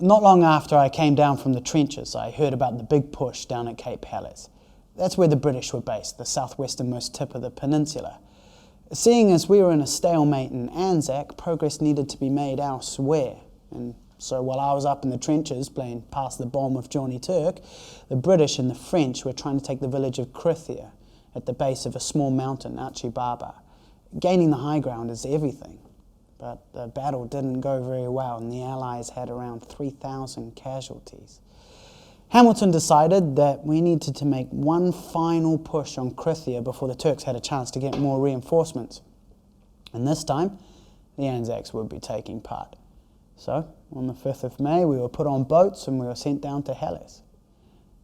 Not long after I came down from the trenches, I heard about the big push down at Cape Helles. That's where the British were based, the southwesternmost tip of the peninsula. Seeing as we were in a stalemate in ANZAC, progress needed to be made elsewhere. And so while I was up in the trenches playing Pass the Bomb with Johnny Turk, the British and the French were trying to take the village of Krithia at the base of a small mountain, Achibaba. Gaining the high ground is everything. But the battle didn't go very well, and the Allies had around 3,000 casualties. Hamilton decided that we needed to make one final push on Krithia before the Turks had a chance to get more reinforcements. And this time, the ANZACs would be taking part. So, on the 5th of May, we were put on boats and we were sent down to Helles.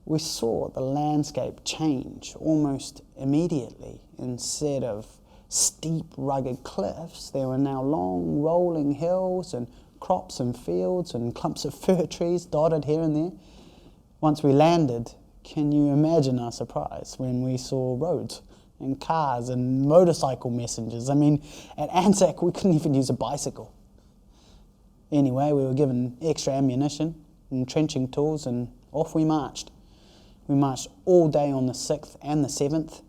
We saw the landscape change almost immediately. Instead of steep, rugged cliffs, there were now long, rolling hills and crops and fields and clumps of fir trees dotted here and there. Once we landed, can you imagine our surprise when we saw roads and cars and motorcycle messengers? I mean, at ANZAC we couldn't even use a bicycle. Anyway, we were given extra ammunition and trenching tools and off we marched. We marched all day on the 6th and the 7th,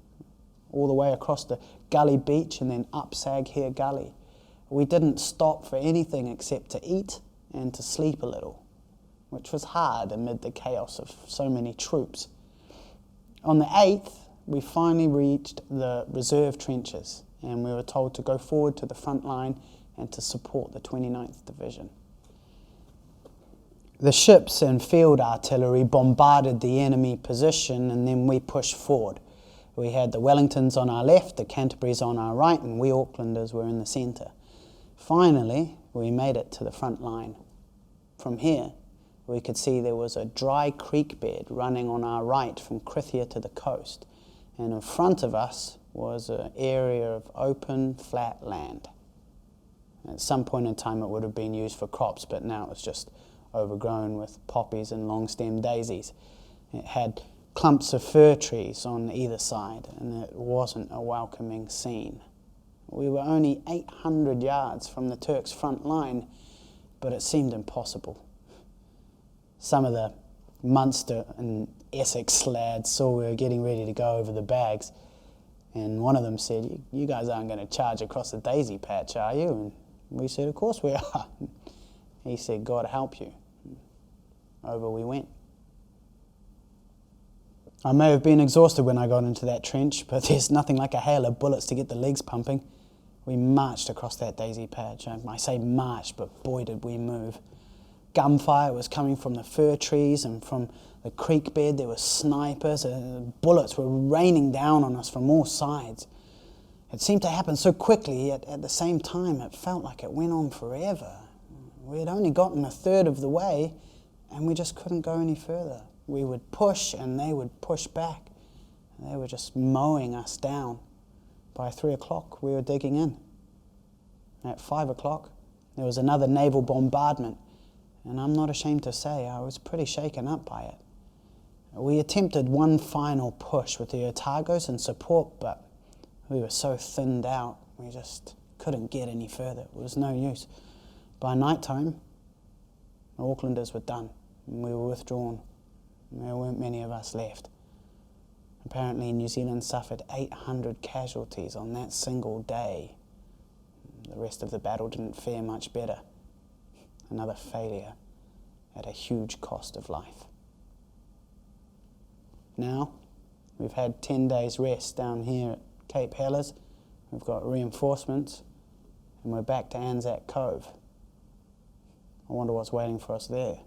all the way across the Gully Beach and then up Saghair Gully. We didn't stop for anything except to eat and to sleep a little, which was hard amid the chaos of so many troops. On the 8th, we finally reached the reserve trenches and we were told to go forward to the front line and to support the 29th Division. The ships and field artillery bombarded the enemy position and then we pushed forward. We had the Wellingtons on our left, the Canterburys on our right, and we Aucklanders were in the centre. Finally, we made it to the front line. From here, we could see there was a dry creek bed running on our right from Krithia to the coast, and in front of us was an area of open, flat land. At some point in time it would have been used for crops, but now it's just overgrown with poppies and long-stemmed daisies. It had clumps of fir trees on either side, and it wasn't a welcoming scene. We were only 800 yards from the Turks' front line, but it seemed impossible. Some of the Munster and Essex lads saw we were getting ready to go over the bags, and one of them said, "You guys aren't going to charge across the daisy patch, are you?" And we said, "Of course we are." He said, "God help you." Over we went. I may have been exhausted when I got into that trench, but there's nothing like a hail of bullets to get the legs pumping. We marched across that daisy patch. I say marched, but boy did we move. Gunfire was coming from the fir trees and from the creek bed. There were snipers. Bullets were raining down on us from all sides. It seemed to happen so quickly, yet at the same time it felt like it went on forever. We had only gotten a third of the way, and we just couldn't go any further. We would push and they would push back. They were just mowing us down. By 3 o'clock we were digging in. At 5 o'clock there was another naval bombardment, and I'm not ashamed to say I was pretty shaken up by it. We attempted one final push with the Otagos in support, but we were so thinned out we just couldn't get any further. It was no use. By night time the Aucklanders were done and we were withdrawn. There weren't many of us left. Apparently New Zealand suffered 800 casualties on that single day. The rest of the battle didn't fare much better. Another failure at a huge cost of life. Now, we've had 10 days rest down here at Cape Helles. We've got reinforcements and we're back to ANZAC Cove. I wonder what's waiting for us there.